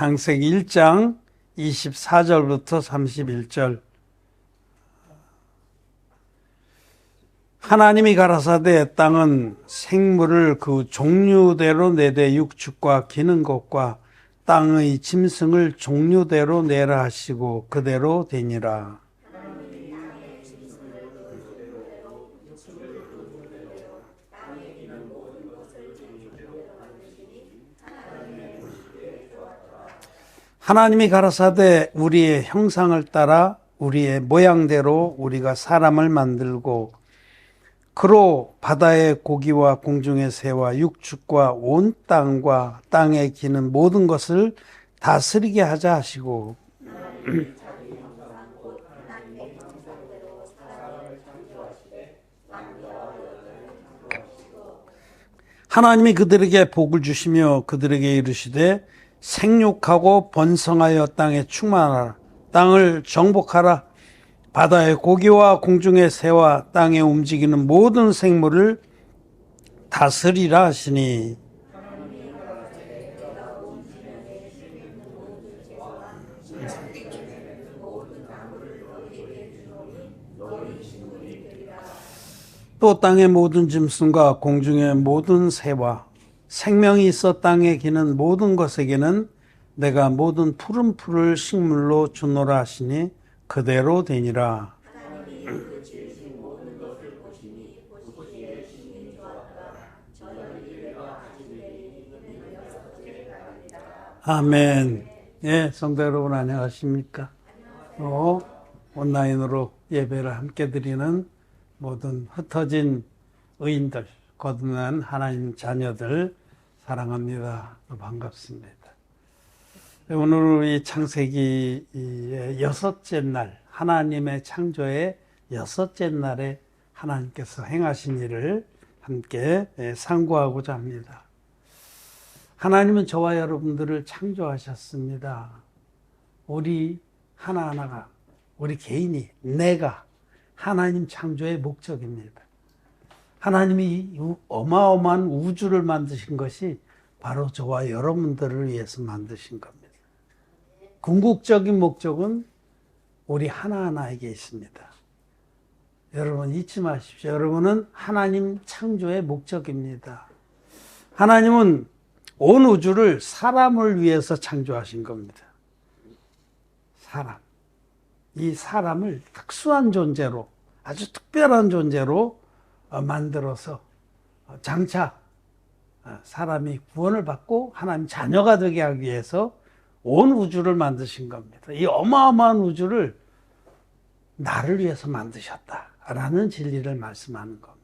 창세기 1장 24절부터 31절. 하나님이 가라사대 땅은 생물을 그 종류대로 내되 육축과 기는 것과 땅의 짐승을 종류대로 내라 하시고 그대로 되니라. 하나님이 가라사대 우리의 형상을 따라 우리의 모양대로 우리가 사람을 만들고 그로 바다의 고기와 공중의 새와 육축과 온 땅과 땅에 기는 모든 것을 다스리게 하자 하시고 하나님이 그들에게 복을 주시며 그들에게 이르시되 생육하고 번성하여 땅에 충만하라. 땅을 정복하라. 바다의 고기와 공중의 새와 땅에 움직이는 모든 생물을 다스리라 하시니 또 땅의 모든 짐승과 공중의 모든 새와 생명이 있어 땅에 기는 모든 것에게는 내가 모든 푸른 풀을 식물로 주노라 하시니 그대로 되니라. 아멘. 예, 성도 여러분 안녕하십니까? 온라인으로 예배를 함께 드리는 모든 흩어진 의인들, 거듭난 하나님 자녀들 사랑합니다. 반갑습니다. 오늘 우리 창세기의 여섯째 날, 하나님의 창조의 여섯째 날에 하나님께서 행하신 일을 함께 상고하고자 합니다. 하나님은 저와 여러분들을 창조하셨습니다. 우리 하나하나가, 우리 개인이, 내가 하나님 창조의 목적입니다. 하나님이 어마어마한 우주를 만드신 것이 바로 저와 여러분들을 위해서 만드신 겁니다. 궁극적인 목적은 우리 하나하나에게 있습니다. 여러분 잊지 마십시오. 여러분은 하나님 창조의 목적입니다. 하나님은 온 우주를 사람을 위해서 창조하신 겁니다. 사람. 이 사람을 특수한 존재로, 아주 특별한 존재로 만들어서 장차 사람이 구원을 받고 하나님 자녀가 되게 하기 위해서 온 우주를 만드신 겁니다. 이 어마어마한 우주를 나를 위해서 만드셨다라는 진리를 말씀하는 겁니다.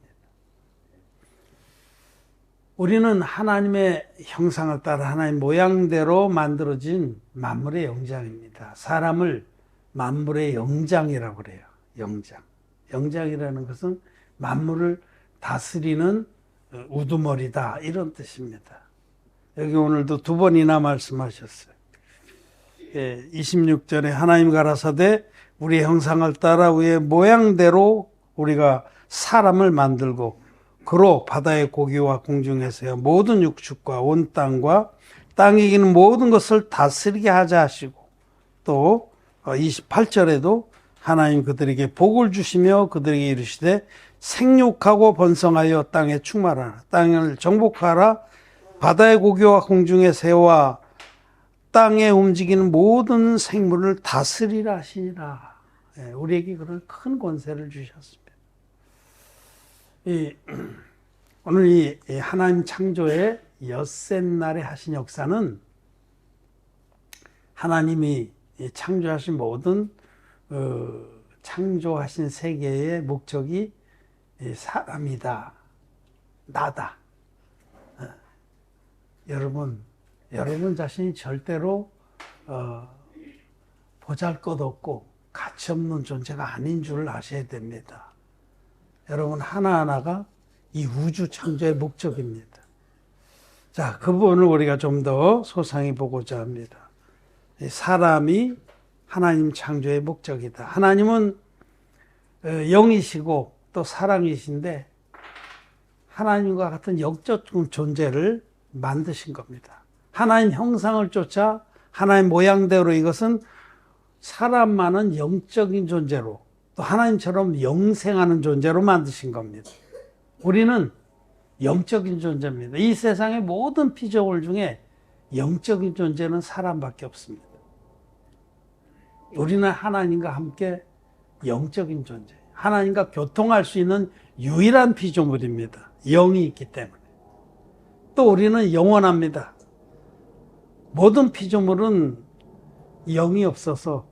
우리는 하나님의 형상을 따라 하나님 모양대로 만들어진 만물의 영장입니다. 사람을 만물의 영장이라고 그래요. 영장. 영장이라는 것은 만물을 다스리는 우두머리다 이런 뜻입니다. 여기 오늘도 두 번이나 말씀하셨어요. 26절에 하나님 가라사대 우리의 형상을 따라 우리의 모양대로 우리가 사람을 만들고 그로 바다의 고기와 공중의 새와 모든 육축과 온 땅과 땅에 기는 모든 것을 다스리게 하자 하시고 또 28절에도 하나님 그들에게 복을 주시며 그들에게 이르시되 생육하고 번성하여 땅에 충만하라. 땅을 정복하라. 바다의 고기와 공중의 새와 땅에 움직이는 모든 생물을 다스리라 하시니라. 우리에게 그런 큰 권세를 주셨습니다. 오늘 이 하나님 창조의 엿새 날에 하신 역사는 하나님이 창조하신 모든 창조하신 세계의 목적이 사람이다, 나다. 여러분 자신이 절대로 보잘것없고 가치없는 존재가 아닌 줄 아셔야 됩니다. 여러분 하나하나가 이 우주 창조의 목적입니다. 자, 그 부분을 우리가 좀 더 소상히 보고자 합니다. 사람이 하나님 창조의 목적이다. 하나님은 영이시고 또 사랑이신데 하나님과 같은 영적 존재를 만드신 겁니다. 하나님 형상을 쫓아 하나님 모양대로 이것은 사람만은 영적인 존재로 또 하나님처럼 영생하는 존재로 만드신 겁니다. 우리는 영적인 존재입니다. 이 세상의 모든 피조물 중에 영적인 존재는 사람밖에 없습니다. 우리는 하나님과 함께 영적인 존재, 하나님과 교통할 수 있는 유일한 피조물입니다. 영이 있기 때문에. 또 우리는 영원합니다. 모든 피조물은 영이 없어서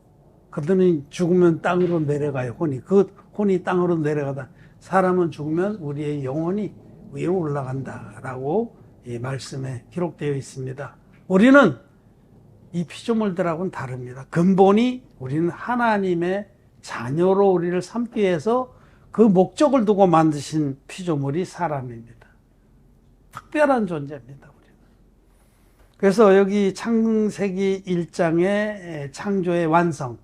그들은 죽으면 땅으로 내려가요. 그 혼이 땅으로 내려가다. 사람은 죽으면 우리의 영혼이 위로 올라간다라고 이 말씀에 기록되어 있습니다. 우리는 이 피조물들하고는 다릅니다. 근본이 우리는 하나님의 자녀로 우리를 삼기 위해서 그 목적을 두고 만드신 피조물이 사람입니다. 특별한 존재입니다. 우리는. 그래서 여기 창세기 1장의 창조의 완성,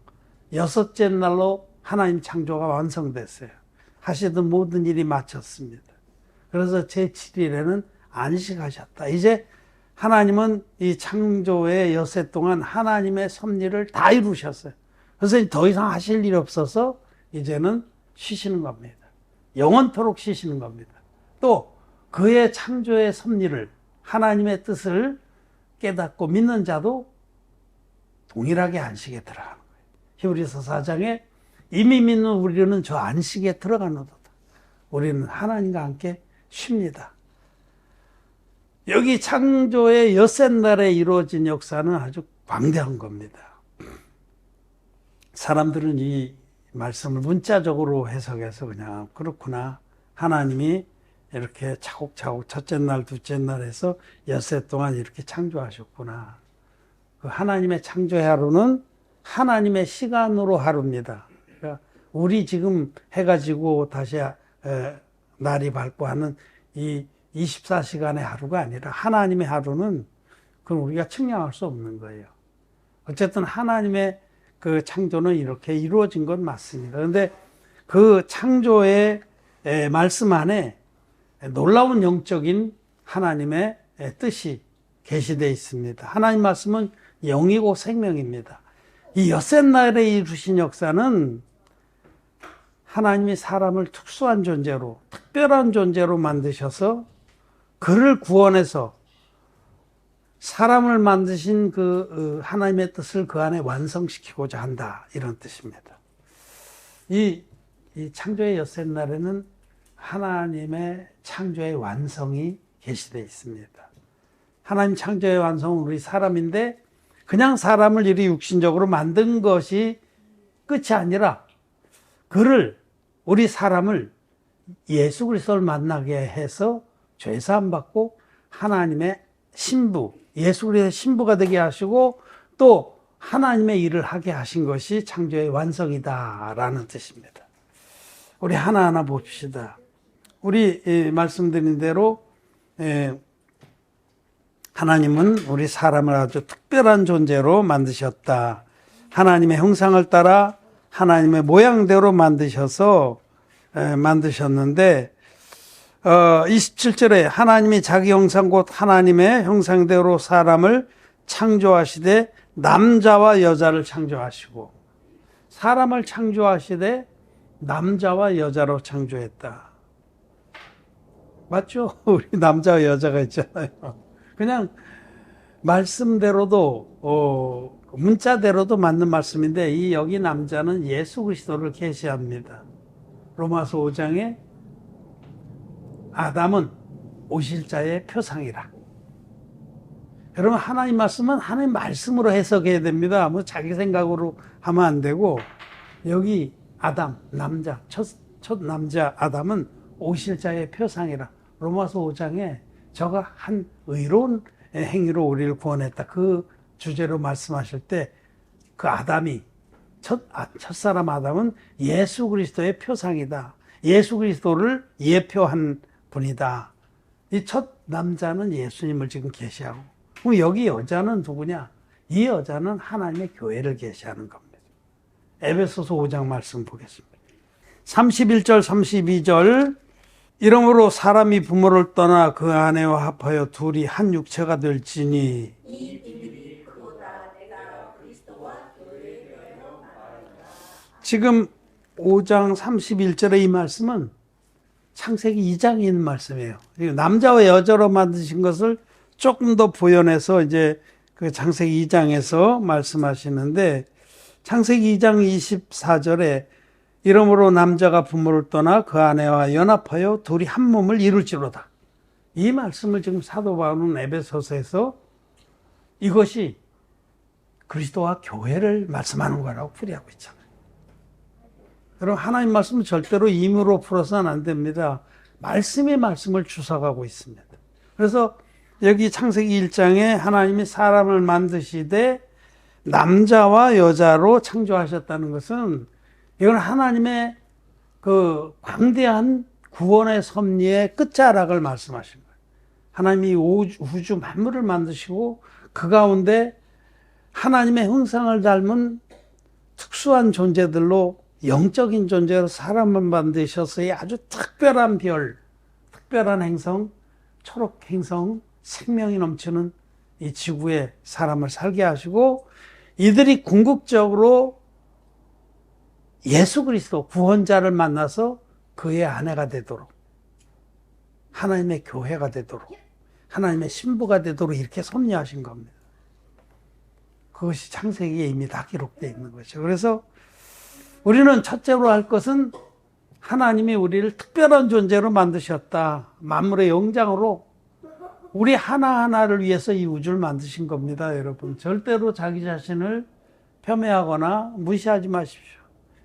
6째 날로 하나님 창조가 완성됐어요. 하시던 모든 일이 마쳤습니다. 그래서 제7일에는 안식하셨다. 이제 하나님은 이 창조의 여세 동안 하나님의 섭리를 다 이루셨어요. 그래서 더 이상 하실 일이 없어서 이제는 쉬시는 겁니다. 영원토록 쉬시는 겁니다. 또 그의 창조의 섭리를, 하나님의 뜻을 깨닫고 믿는 자도 동일하게 안식에 들어가는 거예요. 히브리서 4장에 이미 믿는 우리는 저 안식에 들어가노도다. 우리는 하나님과 함께 쉽니다. 여기 창조의 엿새 날에 이루어진 역사는 아주 광대한 겁니다. 사람들은 이 말씀을 문자적으로 해석해서 그냥 그렇구나. 하나님이 이렇게 차곡차곡 첫째 날, 둘째 날 해서 엿새 동안 이렇게 창조하셨구나. 그 하나님의 창조의 하루는 하나님의 시간으로 하루입니다. 그러니까 우리 지금 해가지고 다시 날이 밝고 하는 이 24시간의 하루가 아니라 하나님의 하루는 그건 우리가 측량할 수 없는 거예요. 어쨌든 하나님의 그 창조는 이렇게 이루어진 건 맞습니다. 그런데 그 창조의 말씀 안에 놀라운 영적인 하나님의 뜻이 계시되어 있습니다. 하나님 말씀은 영이고 생명입니다. 이 엿새 날에 이루신 역사는 하나님이 사람을 특수한 존재로, 특별한 존재로 만드셔서 그를 구원해서 사람을 만드신 그 하나님의 뜻을 그 안에 완성시키고자 한다. 이런 뜻입니다. 이 창조의 엿새 날에는 하나님의 창조의 완성이 계시되어 있습니다. 하나님 창조의 완성은 우리 사람인데 그냥 사람을 이리 육신적으로 만든 것이 끝이 아니라 그를, 우리 사람을 예수 그리스도를 만나게 해서 죄사함 받고 하나님의 신부, 예수 그리스도의 신부가 되게 하시고 또 하나님의 일을 하게 하신 것이 창조의 완성이다라는 뜻입니다. 우리 하나하나 봅시다. 우리 말씀드린 대로 하나님은 우리 사람을 아주 특별한 존재로 만드셨다. 하나님의 형상을 따라 하나님의 모양대로 만드셨는데 27절에 하나님이 자기 형상 곧 하나님의 형상대로 사람을 창조하시되 남자와 여자를 창조하시고, 사람을 창조하시되 남자와 여자로 창조했다. 맞죠? 우리 남자와 여자가 있잖아요. 그냥 말씀대로도 문자대로도 맞는 말씀인데 이 여기 남자는 예수 그리스도를 계시합니다. 로마서 5장에 아담은 오실 자의 표상이라. 여러분, 하나님 말씀은 하나님 말씀으로 해석해야 됩니다. 뭐 자기 생각으로 하면 안 되고, 여기 아담, 남자, 첫 남자 아담은 오실 자의 표상이라. 로마서 5장에 저가 한 의로운 행위로 우리를 구원했다. 그 주제로 말씀하실 때 그 아담이, 첫사람 아담은 예수 그리스도의 표상이다. 예수 그리스도를 예표한 분이다. 이 첫 남자는 예수님을 지금 계시하고, 그럼 여기 여자는 누구냐? 이 여자는 하나님의 교회를 계시하는 겁니다. 에베소서 5장 말씀 보겠습니다. 31절 32절 이러므로 사람이 부모를 떠나 그 아내와 합하여 둘이 한 육체가 될지니, 이 비밀이 그보다 내가 지금 5장 31절의 이 말씀은 창세기 2장에 있는 말씀이에요. 남자와 여자로 만드신 것을 조금 더 보연해서 이제 그 창세기 2장에서 말씀하시는데, 창세기 2장 24절에 이러므로 남자가 부모를 떠나 그 아내와 연합하여 둘이 한 몸을 이룰지로다. 이 말씀을 지금 사도 바울은 에베소서에서 이것이 그리스도와 교회를 말씀하는 거라고 풀이하고 있잖아요. 여러분, 하나님 말씀은 절대로 임의로 풀어서는 안 됩니다. 말씀이 말씀을 주석하고 있습니다. 그래서 여기 창세기 1장에 하나님이 사람을 만드시되 남자와 여자로 창조하셨다는 것은, 이건 하나님의 그 광대한 구원의 섭리의 끝자락을 말씀하신 거예요. 하나님이 우주 만물을 만드시고 그 가운데 하나님의 형상을 닮은 특수한 존재들로, 영적인 존재로 사람을 만드셔서 아주 특별한 별, 특별한 행성, 초록 행성, 생명이 넘치는 이 지구에 사람을 살게 하시고, 이들이 궁극적으로 예수 그리스도 구원자를 만나서 그의 아내가 되도록, 하나님의 교회가 되도록, 하나님의 신부가 되도록 이렇게 섭리하신 겁니다. 그것이 창세기에 이미 다 기록되어 있는 거죠. 그래서 우리는 첫째로 할 것은 하나님이 우리를 특별한 존재로 만드셨다. 만물의 영장으로 우리 하나하나를 위해서 이 우주를 만드신 겁니다. 여러분, 절대로 자기 자신을 폄훼하거나 무시하지 마십시오.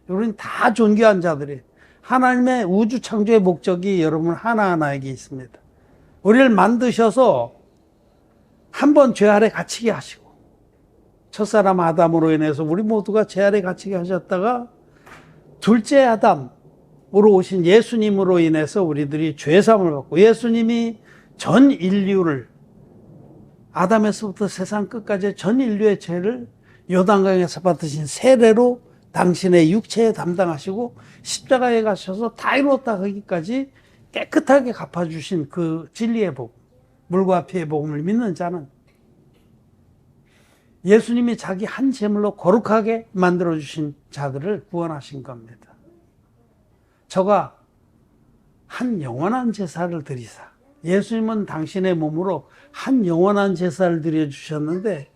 우리는 다 존귀한 자들이에요. 하나님의 우주 창조의 목적이 여러분 하나하나에게 있습니다. 우리를 만드셔서 한번 죄 아래 갇히게 하시고, 첫사람 아담으로 인해서 우리 모두가 죄 아래 갇히게 하셨다가 둘째 아담으로 오신 예수님으로 인해서 우리들이 죄사함을 받고, 예수님이 전 인류를, 아담에서부터 세상 끝까지 전 인류의 죄를 요단강에서 받으신 세례로 당신의 육체에 담당하시고 십자가에 가셔서 다 이뤘다 하기까지 깨끗하게 갚아주신 그 진리의 복음, 물과 피의 복음을 믿는 자는 예수님이 자기 한 제물로 거룩하게 만들어주신 자들을 구원하신 겁니다. 저가 한 영원한 제사를 드리사, 예수님은 당신의 몸으로 한 영원한 제사를 드려주셨는데,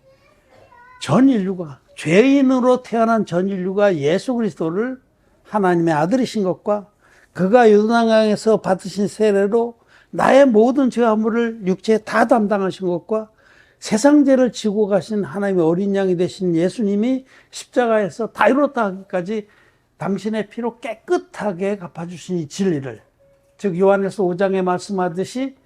전 인류가, 죄인으로 태어난 전 인류가 예수 그리스도를 하나님의 아들이신 것과 그가 요단강에서 받으신 세례로 나의 모든 죄와 물을 육체에 다 담당하신 것과 세상 죄를 지고 가신 하나님의 어린 양이 되신 예수님이 십자가에서 다 이뤘다 하기까지 당신의 피로 깨끗하게 갚아주신 이 진리를, 즉 요한에서 5장에 말씀하듯이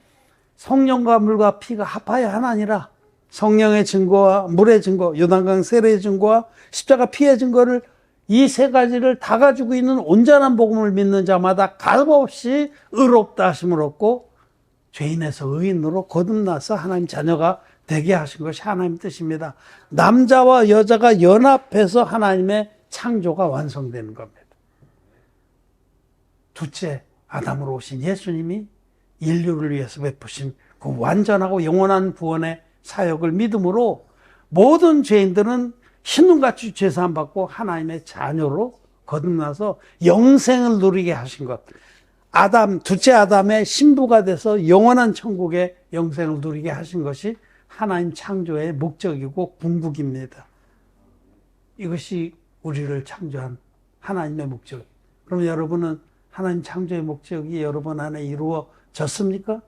성령과 물과 피가 합하여 하나니라, 성령의 증거와 물의 증거, 요단강 세례의 증거와 십자가 피의 증거를, 이 세 가지를 다 가지고 있는 온전한 복음을 믿는 자마다 값없이 의롭다 하심을 얻고 죄인에서 의인으로 거듭나서 하나님 자녀가 되게 하신 것이 하나님 뜻입니다. 남자와 여자가 연합해서 하나님의 창조가 완성되는 겁니다. 둘째 아담으로 오신 예수님이 인류를 위해서 베푸신 그 완전하고 영원한 구원의 사역을 믿음으로 모든 죄인들은 신눈같이 죄사함 받고 하나님의 자녀로 거듭나서 영생을 누리게 하신 것, 둘째 아담의 신부가 돼서 영원한 천국의 영생을 누리게 하신 것이 하나님 창조의 목적이고 궁극입니다. 이것이 우리를 창조한 하나님의 목적. 그럼 여러분은 하나님 창조의 목적이 여러분 안에 이루어졌습니까?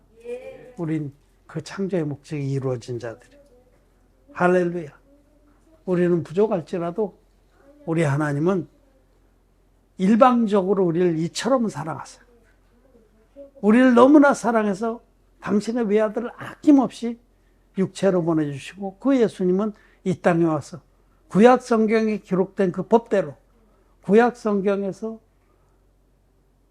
우린 그 창조의 목적이 이루어진 자들이에요. 할렐루야. 우리는 부족할지라도 우리 하나님은 일방적으로 우리를 이처럼 사랑하세요. 우리를 너무나 사랑해서 당신의 외아들을 아낌없이 육체로 보내주시고, 그 예수님은 이 땅에 와서 구약 성경에 기록된 그 법대로 구약 성경에서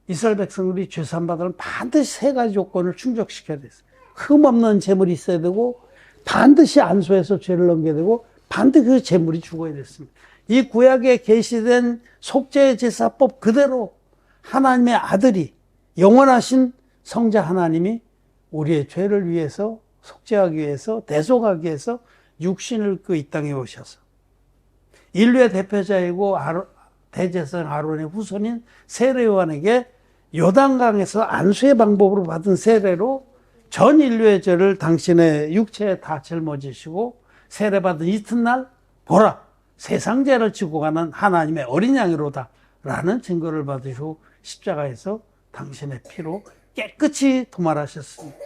이스라엘 백성들이 죄사함 받으면 반드시 세 가지 조건을 충족시켜야 됐어요. 흠없는 재물이 있어야 되고, 반드시 안수해서 죄를 넘겨야 되고, 반드시 그 재물이 죽어야 됐습니다. 이 구약에 계시된 속죄 제사법 그대로 하나님의 아들이, 영원하신 성자 하나님이 우리의 죄를 위해서 속죄하기 위해서, 대속하기 위해서 육신을 이 땅에 오셔서 인류의 대표자이고 대제사장 아론의 후손인 세례요한에게 요단강에서 안수의 방법으로 받은 세례로 전 인류의 죄를 당신의 육체에 다 짊어지시고 세례받은 이튿날 보라 세상 죄를 지고 가는 하나님의 어린 양이로다 라는 증거를 받으시고 십자가에서 당신의 피로 깨끗이 도말하셨습니다.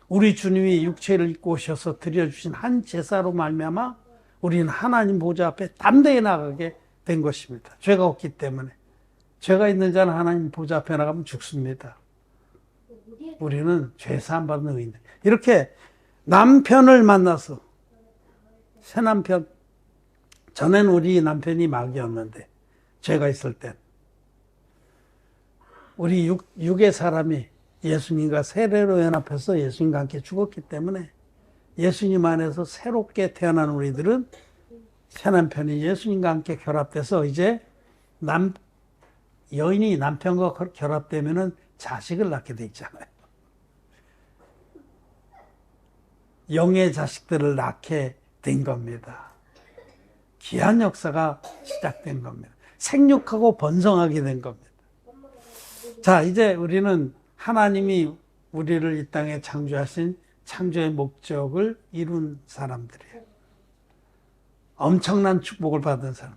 우리 주님이 육체를 입고 오셔서 드려주신 한 제사로 말미암아 우리는 하나님 보좌 앞에 담대히 나가게 된 것입니다. 죄가 없기 때문에. 죄가 있는 자는 하나님 보좌 앞에 나가면 죽습니다. 우리는 죄 사함 받는 의인. 이렇게 남편을 만나서 새 남편, 전엔 우리 남편이 마귀였는데 죄가 있을 땐 우리 육의 사람이 예수님과 세례로 연합해서 예수님과 함께 죽었기 때문에 예수님 안에서 새롭게 태어난 우리들은 새 남편이 예수님과 함께 결합돼서 이제 여인이 남편과 결합되면은 자식을 낳게 돼 있잖아요. 영의 자식들을 낳게 된 겁니다. 귀한 역사가 시작된 겁니다. 생육하고 번성하게 된 겁니다. 자, 이제 우리는 하나님이 우리를 이 땅에 창조하신 창조의 목적을 이룬 사람들이에요. 엄청난 축복을 받은 사람.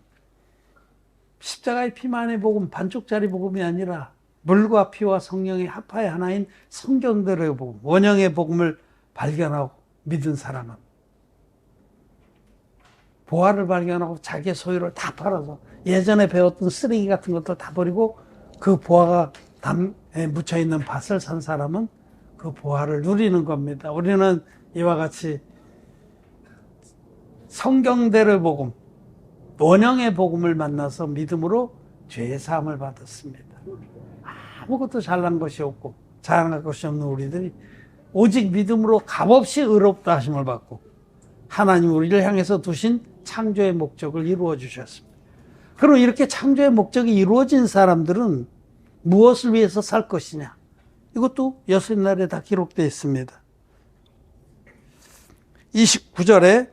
십자가의 피만의 복음, 반쪽짜리 복음이 아니라 물과 피와 성령의 합하의 하나인 성경대로의 복음, 원형의 복음을 발견하고 믿은 사람은 보화를 발견하고 자기의 소유를 다 팔아서 예전에 배웠던 쓰레기 같은 것도 다 버리고 그 보화가 담에 묻혀있는 밭을 산 사람은 그 보화를 누리는 겁니다. 우리는 이와 같이 성경대로의 복음, 원형의 복음을 만나서 믿음으로 죄의 사함을 받았습니다. 아무것도 잘난 것이 없고 자랑할 것이 없는 우리들이 오직 믿음으로 값없이 의롭다 하심을 받고 하나님 우리를 향해서 두신 창조의 목적을 이루어 주셨습니다. 그럼 이렇게 창조의 목적이 이루어진 사람들은 무엇을 위해서 살 것이냐? 이것도 여섯날에 다 기록되어 있습니다. 29절에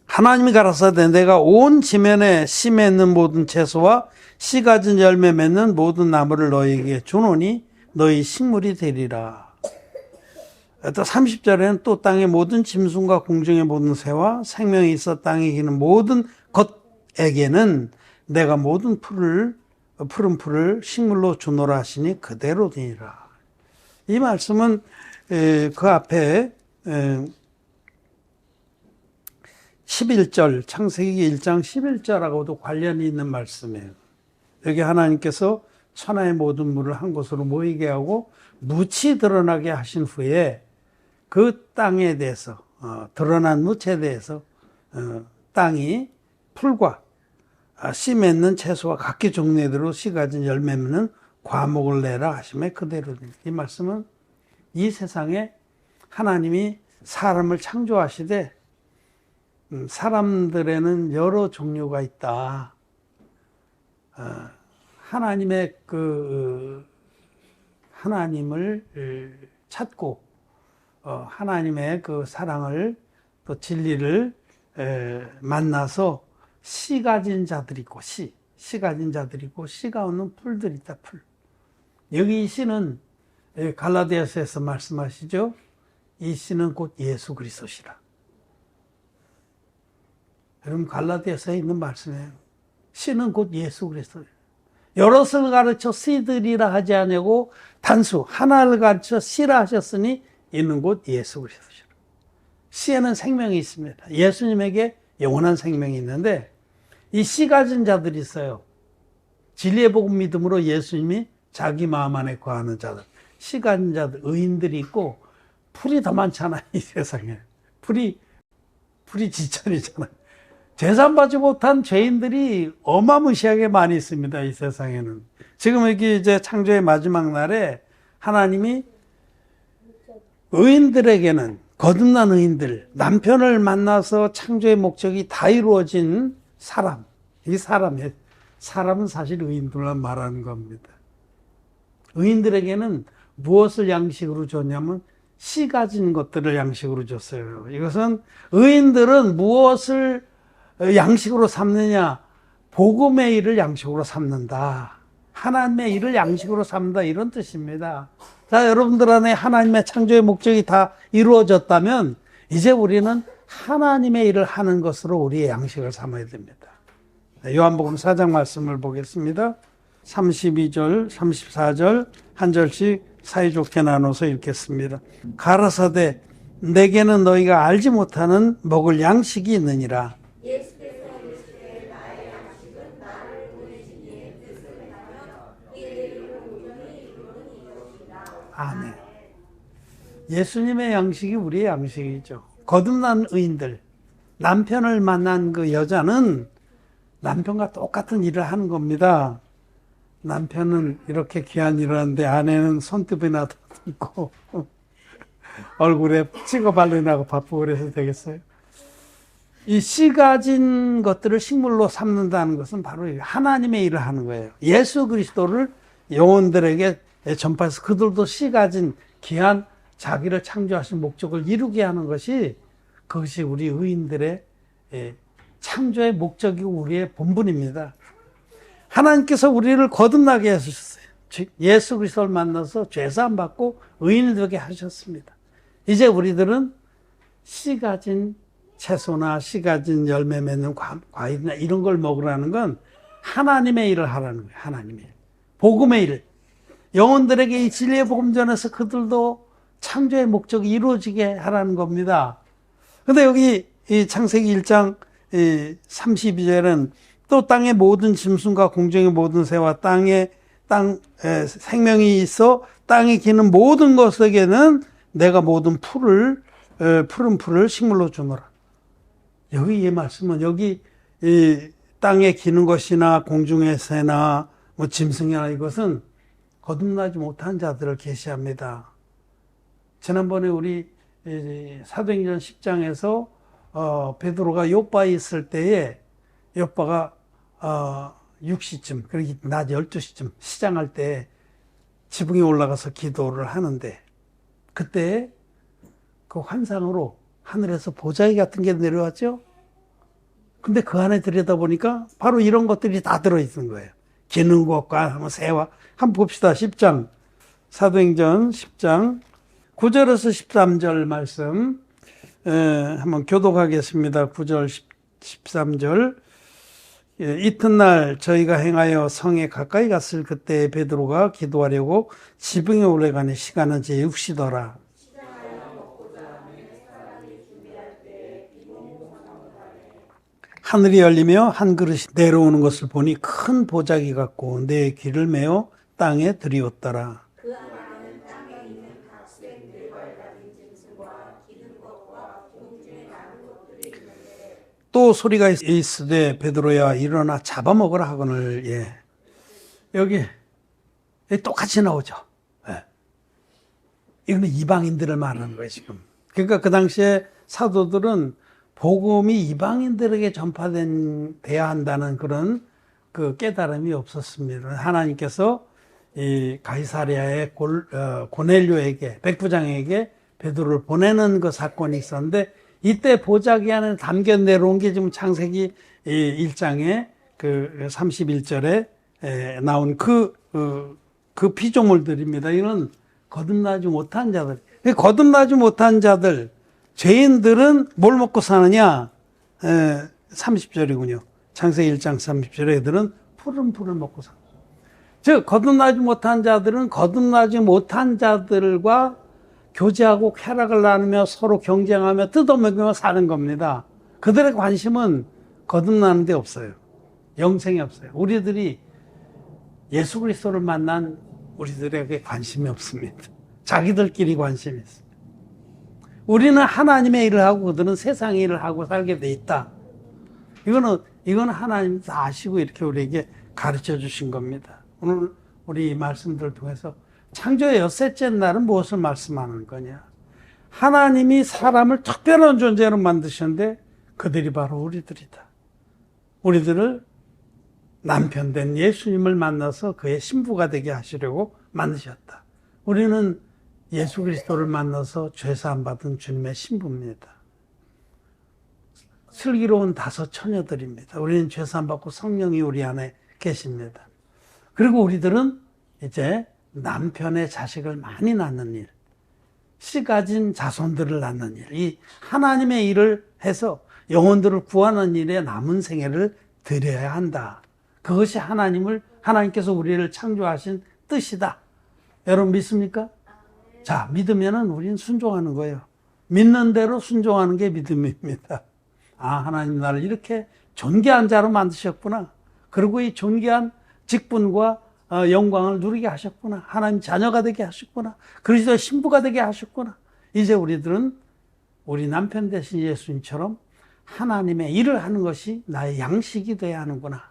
하나님이 가라사대 내가 온 지면에 씨 맺는 모든 채소와 씨 가진 열매 맺는 모든 나무를 너희에게 주노니 너희 식물이 되리라. 또 30절에는 또 땅의 모든 짐승과 공중의 모든 새와 생명이 있어 땅에 기는 모든 것에게는 내가 모든 푸른 풀을 식물로 주노라 하시니 그대로 되니라. 이 말씀은 그 앞에 11절 창세기 1장 11절하고도 관련이 있는 말씀이에요. 여기 하나님께서 천하의 모든 물을 한 곳으로 모이게 하고 묻이 드러나게 하신 후에 그 땅에 대해서 드러난 묻에 대해서 땅이 풀과 씨 맺는 채소와 각기 종류대로 씨 가진 열매 맺는 과목을 내라 하심에 그대로 됩니다. 이 말씀은 이 세상에 하나님이 사람을 창조하시되 사람들에는 여러 종류가 있다. 하나님의 하나님을 찾고 하나님의 그 사랑을 또 진리를 만나서 씨 가진 자들이 있고 씨 가진 자들이 있고 씨가 없는 풀들이 있다. 풀. 여기 이 씨는 갈라디아서에서 말씀하시죠. 이 씨는 곧 예수 그리스도시라. 여러분 갈라디아서에 있는 말씀이에요. 씨는 곧 예수 그리스도. 여럿을 가르쳐 씨들이라 하지 아니하고 단수 하나를 가르쳐 씨라 하셨으니 이는 곧 예수 그리스도시라. 씨에는 생명이 있습니다. 예수님에게 영원한 생명이 있는데 이 씨 가진 자들이 있어요. 진리의 복음 믿음으로 예수님이 자기 마음 안에 거하는 자들, 씨 가진 자들, 의인들이 있고 풀이 더 많잖아요. 이 세상에. 풀이 지천이잖아요. 재산받지 못한 죄인들이 어마무시하게 많이 있습니다. 이 세상에는. 지금 여기 이제 창조의 마지막 날에 하나님이 의인들에게는 거듭난 의인들, 남편을 만나서 창조의 목적이 다 이루어진 사람. 이 사람은 사실 의인들만 말하는 겁니다. 의인들에게는 무엇을 양식으로 줬냐면 씨 가진 것들을 양식으로 줬어요. 이것은 의인들은 무엇을 양식으로 삼느냐? 복음의 일을 양식으로 삼는다. 하나님의 일을 양식으로 삼는다. 이런 뜻입니다. 자, 여러분들 안에 하나님의 창조의 목적이 다 이루어졌다면 이제 우리는 하나님의 일을 하는 것으로 우리의 양식을 삼아야 됩니다. 요한복음 4장 말씀을 보겠습니다. 32절, 34절 한 절씩 사이좋게 나눠서 읽겠습니다. 가라사대 내게는 너희가 알지 못하는 먹을 양식이 있느니라. 아멘. 예수님의 양식이 우리의 양식이죠. 거듭난 의인들, 남편을 만난 그 여자는 남편과 똑같은 일을 하는 겁니다. 남편은 이렇게 귀한 일을 하는데 아내는 손톱이나 다듬고 얼굴에 찍어 바르느라고 바쁘고 그래서 되겠어요? 이 씨 가진 것들을 식물로 삼는다는 것은 바로 하나님의 일을 하는 거예요. 예수 그리스도를 영혼들에게 전파해서 그들도 씨 가진 귀한 자기를 창조하신 목적을 이루게 하는 것이 그것이 우리 의인들의 창조의 목적이고 우리의 본분입니다. 하나님께서 우리를 거듭나게 하셨어요. 예수 그리스도를 만나서 죄사함 받고 의인이 되게 하셨습니다. 이제 우리들은 씨 가진 채소나 씨 가진 열매 맺는 과일이나 이런 걸 먹으라는 건 하나님의 일을 하라는 거예요. 하나님의 일. 복음의 일. 영혼들에게 이 진리의 복음 전해서 그들도 창조의 목적이 이루어지게 하라는 겁니다. 근데 여기 이 창세기 1장 32절은 또 땅의 모든 짐승과 공중의 모든 새와 땅에 생명이 있어 땅에 기는 모든 것에게는 내가 모든 푸른 풀을 식물로 주노라. 여기 이 말씀은 여기 이 땅에 기는 것이나 공중의 새나 뭐 짐승이나 이것은 거듭나지 못한 자들을 계시합니다. 지난번에 우리 사도행전 10장에서 베드로가 요바에 있을 때에 요바가 6시쯤, 그러기 낮 12시쯤 시장할 때 지붕에 올라가서 기도를 하는데 그때 그 환상으로 하늘에서 보자기 같은 게 내려왔죠. 근데 그 안에 들여다보니까 바로 이런 것들이 다 들어있는 거예요. 기는 것과 새와 한번 봅시다. 10장 사도행전 10장 9절에서 13절 말씀 한번 교독하겠습니다. 9절 13절 이튿날 저희가 행하여 성에 가까이 갔을 그때 베드로가 기도하려고 지붕에 올라가니 시간은 제 6시더라. 하늘이 열리며 한 그릇이 내려오는 것을 보니 큰 보자기 같고 내 귀를 메어 땅에 들이었더라. 또 소리가 있으되 베드로야 일어나 잡아먹으라 하거늘. 여기 똑같이 나오죠. 이거는 이방인들을 말하는 거예요 지금. 그러니까 그 당시에 사도들은 복음이 이방인들에게 전파돼야 한다는 그런 그 깨달음이 없었습니다. 하나님께서 이 가이사랴의 고넬료에게 백부장에게 베드로를 보내는 그 사건이 있었는데 이때 보자기 안에 담겨 내려온 게 지금 창세기 1장에 그 31절에 나온 그 피조물들입니다. 이건 거듭나지 못한 자들. 거듭나지 못한 자들, 죄인들은 뭘 먹고 사느냐? 30절이군요. 창세기 1장 30절에 애들은 푸른 풀을 먹고 삽니다. 즉 거듭나지 못한 자들은 거듭나지 못한 자들과 교제하고 쾌락을 나누며 서로 경쟁하며 뜯어먹으며 사는 겁니다. 그들의 관심은 거듭나는 데 없어요. 영생이 없어요. 우리들이 예수 그리스도를 만난 우리들에게 관심이 없습니다. 자기들끼리 관심이 있습니다. 우리는 하나님의 일을 하고 그들은 세상의 일을 하고 살게 돼 있다. 이거는 하나님 다 아시고 이렇게 우리에게 가르쳐 주신 겁니다. 오늘 우리 말씀들을 통해서 창조의 엿새째 날은 무엇을 말씀하는 거냐? 하나님이 사람을 특별한 존재로 만드셨는데 그들이 바로 우리들이다. 우리들을 남편 된 예수님을 만나서 그의 신부가 되게 하시려고 만드셨다. 우리는 예수 그리스도를 만나서 죄사함 받은 주님의 신부입니다. 슬기로운 다섯 처녀들입니다. 우리는 죄사함받고 성령이 우리 안에 계십니다. 그리고 우리들은 이제 남편의 자식을 많이 낳는 일, 씨 가진 자손들을 낳는 일, 이 하나님의 일을 해서 영혼들을 구하는 일에 남은 생애를 드려야 한다. 그것이 하나님께서 우리를 창조하신 뜻이다. 여러분 믿습니까? 자, 믿으면은 우리는 순종하는 거예요. 믿는 대로 순종하는 게 믿음입니다. 아, 하나님 나를 이렇게 존귀한 자로 만드셨구나. 그리고 이 존귀한 직분과 영광을 누리게 하셨구나. 하나님 자녀가 되게 하셨구나. 그리스도의 신부가 되게 하셨구나. 이제 우리들은 우리 남편 대신 예수님처럼 하나님의 일을 하는 것이 나의 양식이 돼야 하는구나.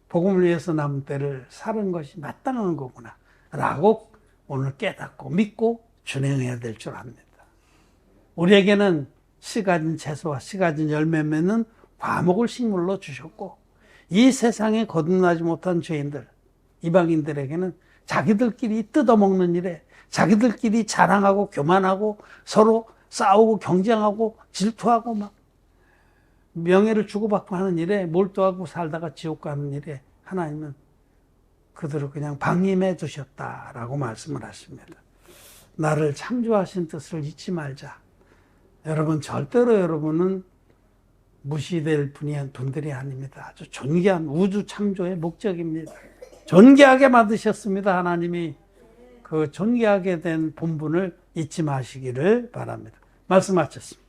복음을 위해서 남은 때를 사는 것이 마땅한 거구나. 라고 오늘 깨닫고 믿고 준행해야 될 줄 압니다. 우리에게는 씨 가진 채소와 씨 가진 열매 맺는 과목을 식물로 주셨고, 이 세상에 거듭나지 못한 죄인들, 이방인들에게는 자기들끼리 뜯어먹는 일에 자기들끼리 자랑하고 교만하고 서로 싸우고 경쟁하고 질투하고 막 명예를 주고받고 하는 일에 몰두하고 살다가 지옥 가는 일에 하나님은 그들을 그냥 방임해 두셨다라고 말씀을 하십니다. 나를 창조하신 뜻을 잊지 말자. 여러분, 절대로 여러분은 무시될 분들이 아닙니다. 아주 존귀한 우주 창조의 목적입니다. 존귀하게 만드셨습니다. 하나님이 그 존귀하게 된 본분을 잊지 마시기를 바랍니다. 말씀 마쳤습니다.